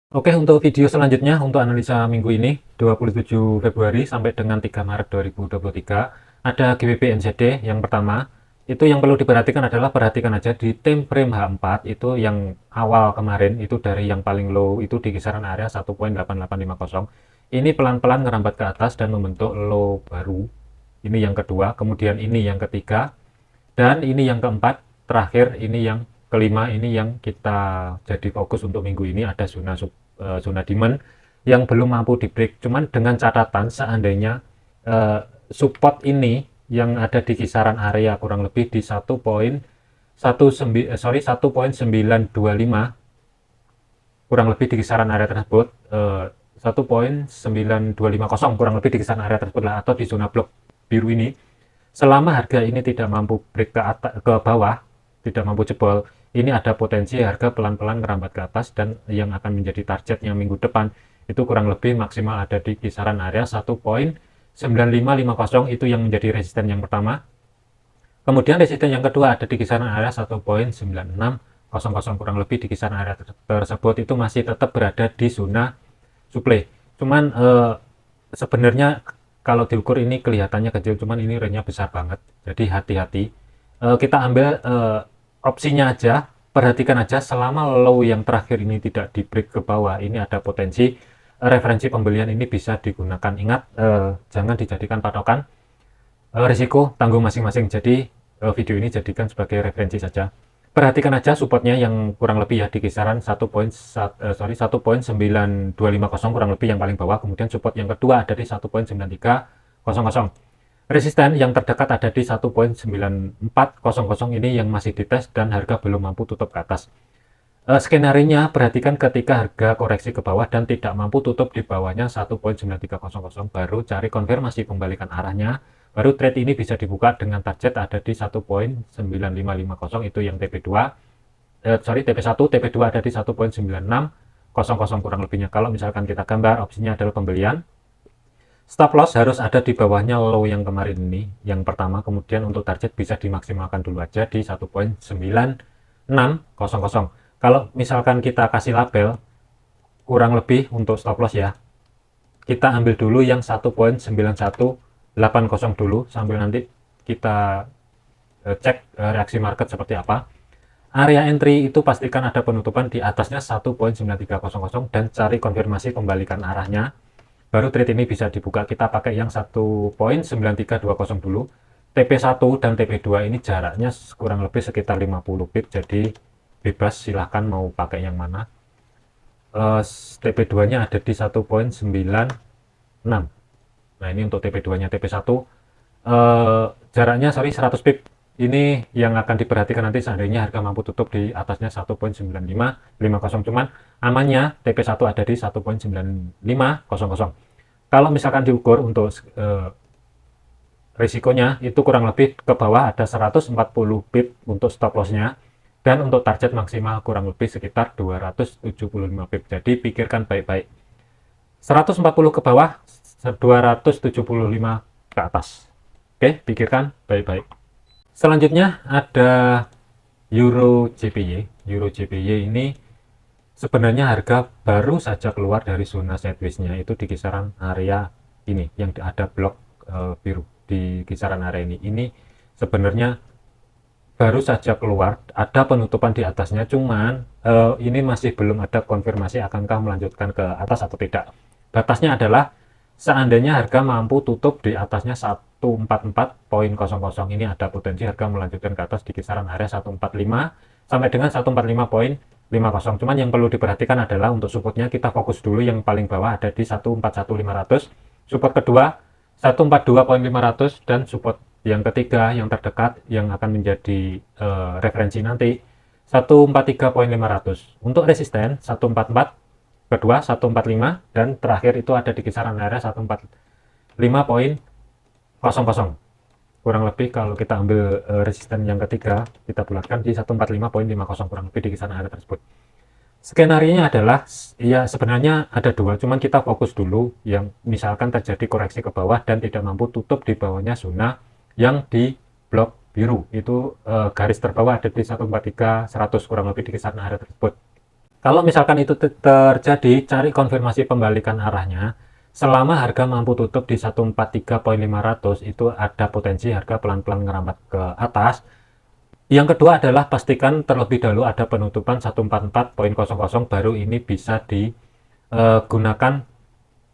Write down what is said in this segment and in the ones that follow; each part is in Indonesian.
Oke, untuk video selanjutnya untuk analisa minggu ini 27 Februari sampai dengan 3 Maret 2023 ada GBP NZD yang pertama. Itu yang perlu diperhatikan adalah perhatikan aja di time frame H4 itu yang awal kemarin itu dari yang paling low itu di kisaran area 1.8850. Ini pelan-pelan ngerambat ke atas dan membentuk low baru. Ini yang kedua, kemudian ini yang ketiga, dan ini yang keempat, terakhir ini yang kelima, ini yang kita jadi fokus untuk minggu ini. Ada zona demand yang belum mampu di break. Cuman dengan catatan seandainya support ini yang ada di kisaran area kurang lebih di 1.925, kurang lebih di kisaran area tersebut, 1.9250 kurang lebih di kisaran area tersebut lah, atau di zona blok biru ini. Selama harga ini tidak mampu break ke atas, ke bawah, tidak mampu jebol, ini ada potensi harga pelan-pelan merambat ke atas, dan yang akan menjadi targetnya minggu depan itu kurang lebih maksimal ada di kisaran area 1.9550. Itu yang menjadi resisten yang pertama. Kemudian resisten yang kedua ada di kisaran area 1.9600, kurang lebih di kisaran area tersebut itu masih tetap berada di zona supply. Cuman sebenarnya kalau diukur ini kelihatannya kecil, cuman ini range-nya besar banget. Jadi hati-hati. Kita ambil opsinya aja, perhatikan aja selama low yang terakhir ini tidak di break ke bawah, ini ada potensi referensi pembelian ini bisa digunakan. Ingat, jangan dijadikan patokan, risiko tanggung masing-masing. Jadi video ini jadikan sebagai referensi saja. Perhatikan aja supportnya yang kurang lebih ya di kisaran 1.9250 kurang lebih yang paling bawah. Kemudian support yang kedua ada di 1.9300. Resisten yang terdekat ada di 1.9400, ini yang masih dites dan harga belum mampu tutup ke atas. Skenarinya perhatikan ketika harga koreksi ke bawah dan tidak mampu tutup di bawahnya 1.9300, baru cari konfirmasi pembalikan arahnya, baru trade ini bisa dibuka dengan target ada di 1.9550. Itu yang TP2, TP1, TP2 ada di 1.9600 kurang lebihnya. Kalau misalkan kita gambar, opsinya adalah pembelian. Stop loss harus ada di bawahnya low yang kemarin ini, yang pertama. Kemudian untuk target bisa dimaksimalkan dulu aja di 1.9600. Kalau misalkan kita kasih label kurang lebih untuk stop loss ya, kita ambil dulu yang 1.9180 dulu, sambil nanti kita cek reaksi market seperti apa. Area entry itu pastikan ada penutupan di atasnya 1.9300 dan cari konfirmasi pembalikan arahnya, baru trade ini bisa dibuka. Kita pakai yang 1.9320 dulu. TP1 dan TP2 ini jaraknya kurang lebih sekitar 50 pip, jadi bebas silahkan mau pakai yang mana. TP2 nya ada di 1.96. Nah ini untuk TP2 nya. TP1 jaraknya 100 pip. Ini yang akan diperhatikan nanti seandainya harga mampu tutup di atasnya 1.9550. Cuman amannya TP1 ada di 1.9500. Kalau misalkan diukur untuk risikonya itu kurang lebih ke bawah ada 140 pip untuk stop lossnya, dan untuk target maksimal kurang lebih sekitar 275 pip. Jadi pikirkan baik-baik. 140 ke bawah, 275 ke atas. Oke, pikirkan baik-baik. Selanjutnya ada Euro JPY. Euro JPY ini sebenarnya harga baru saja keluar dari zona sideways-nya itu di kisaran area ini yang ada blok biru di kisaran area ini. Ini sebenarnya baru saja keluar, ada penutupan di atasnya, cuman ini masih belum ada konfirmasi akankah melanjutkan ke atas atau tidak. Batasnya adalah seandainya harga mampu tutup di atasnya 144.00, ini ada potensi harga melanjutkan ke atas di kisaran area 145 sampai dengan 145.50. Cuman yang perlu diperhatikan adalah untuk supportnya kita fokus dulu yang paling bawah ada di 141.500. Support kedua 142.500, dan support yang ketiga yang terdekat yang akan menjadi referensi nanti 143.500. Untuk resisten 144, kedua 145, dan terakhir itu ada di kisaran area 145.00. Kurang lebih kalau kita ambil resisten yang ketiga, kita bulatkan di 145.50 kurang lebih di kisaran area tersebut. Skenario-nya adalah ya sebenarnya ada dua, cuman kita fokus dulu yang misalkan terjadi koreksi ke bawah dan tidak mampu tutup di bawahnya zona yang di blok biru itu, garis terbawah ada di 143.100 kurang lebih di kisaran area tersebut. Kalau misalkan itu terjadi, cari konfirmasi pembalikan arahnya. Selama harga mampu tutup di 143.500, itu ada potensi harga pelan-pelan ngerambat ke atas. Yang kedua adalah pastikan terlebih dahulu ada penutupan 144.00, baru ini bisa digunakan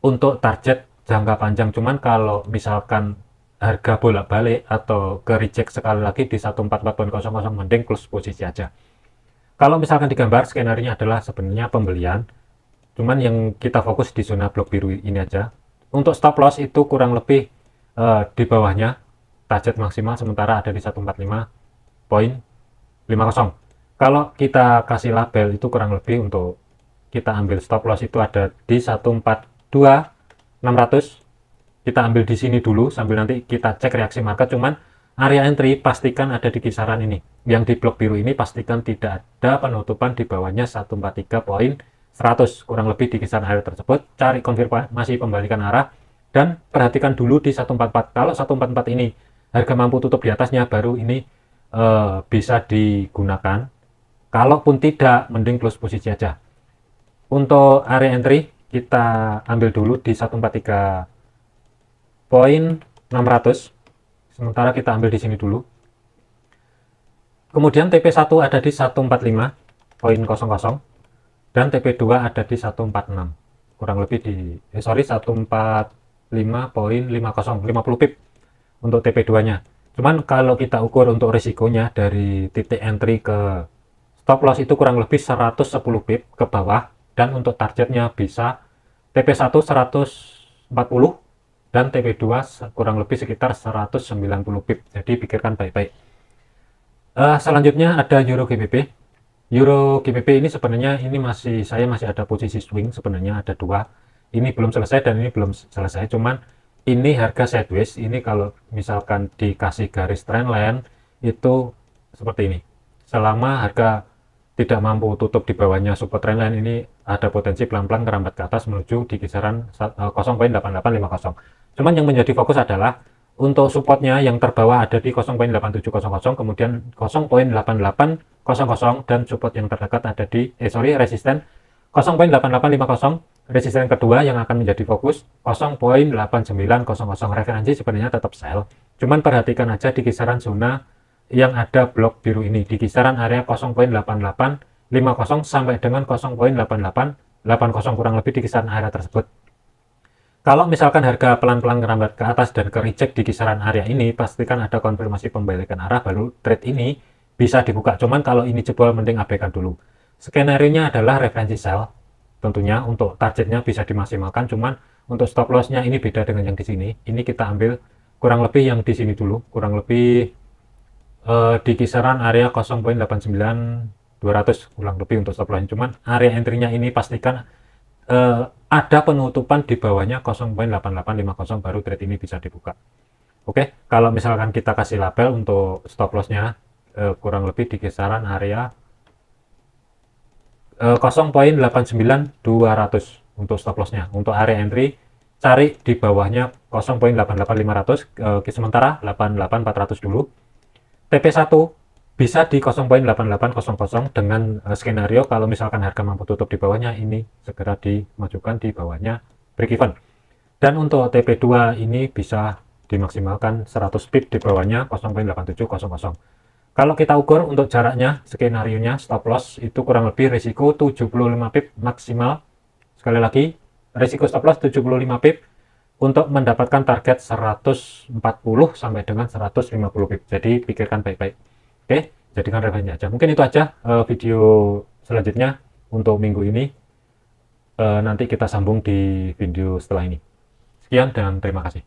untuk target jangka panjang. Cuman kalau misalkan harga bolak-balik atau ke reject sekali lagi di 144.00, mending close posisi aja. Kalau misalkan digambar, skenario adalah sebenarnya pembelian, cuman yang kita fokus di zona blok biru ini aja. Untuk stop loss itu kurang lebih di bawahnya target maksimal, sementara ada di 145.50. Kalau kita kasih label itu kurang lebih untuk kita ambil stop loss itu ada di 142.600. Kita ambil di sini dulu sambil nanti kita cek reaksi market. Cuman area entry pastikan ada di kisaran ini. Yang di blok biru ini pastikan tidak ada penutupan di bawahnya 143.100, kurang lebih di kisaran area tersebut. Cari konfirmasi pembalikan arah dan perhatikan dulu di 144. Kalau 144 ini harga mampu tutup di atasnya, baru ini bisa digunakan. Kalaupun tidak, mending close posisi aja. Untuk area entry kita ambil dulu di 143.600. Sementara kita ambil di sini dulu. Kemudian TP1 ada di 145.00 dan TP2 ada di 146. Kurang lebih di 145.50, 50 pip untuk TP2-nya. Cuman kalau kita ukur untuk risikonya dari titik entry ke stop loss itu kurang lebih 110 pip ke bawah, dan untuk targetnya bisa TP1 140 dan TP2 kurang lebih sekitar 190 pip. Jadi pikirkan baik-baik. Selanjutnya ada Euro GBP. Euro GBP ini sebenarnya saya masih ada posisi swing, sebenarnya ada dua. Ini belum selesai dan ini belum selesai. Cuman ini harga sideways. Ini kalau misalkan dikasih garis trendline itu seperti ini. Selama harga tidak mampu tutup di bawahnya support trendline, ini ada potensi pelan-pelan merambat ke atas menuju di kisaran 0.8850. Cuman yang menjadi fokus adalah untuk supportnya yang terbawah ada di 0.8700, kemudian 0.8800, dan support yang terdekat ada di resisten 0.8850. Resisten kedua yang akan menjadi fokus 0.8900. Referensi sebenarnya tetap sell, cuman perhatikan aja di kisaran zona yang ada blok biru ini, di kisaran area 0.8850 sampai dengan 0.8880, kurang lebih di kisaran area tersebut. Kalau misalkan harga pelan-pelan merambat ke atas dan ke reject di kisaran area ini, pastikan ada konfirmasi pembalikan arah, baru trade ini bisa dibuka. Cuman kalau ini jebol, mending abaikan dulu. Skenario-nya adalah referensi sell, tentunya untuk targetnya bisa dimaksimalkan. Cuman untuk stop loss-nya ini beda dengan yang di sini. Ini kita ambil kurang lebih yang di sini dulu, kurang lebih di kisaran area 0.89200 kurang lebih untuk stop loss. Cuman area entry-nya ini pastikan ada penutupan di bawahnya 0.8850, baru trade ini bisa dibuka. Oke, kalau misalkan kita kasih label untuk stop loss-nya kurang lebih di kisaran area 0.89200 untuk stop loss-nya. Untuk area entry cari di bawahnya 0.88500, sementara 88400 dulu. TP1 bisa di 0.8800 dengan skenario kalau misalkan harga mampu tutup di bawahnya, ini segera dimajukan di bawahnya break even. Dan untuk TP2 ini bisa dimaksimalkan 100 pip di bawahnya 0.8700. Kalau kita ukur untuk jaraknya, skenario-nya stop loss itu kurang lebih risiko 75 pip maksimal. Sekali lagi, risiko stop loss 75 pip untuk mendapatkan target 140 sampai dengan 150 pip. Jadi pikirkan baik-baik. Oke, jadikan referensi aja. Mungkin itu aja video selanjutnya untuk minggu ini. Nanti kita sambung di video setelah ini. Sekian dan terima kasih.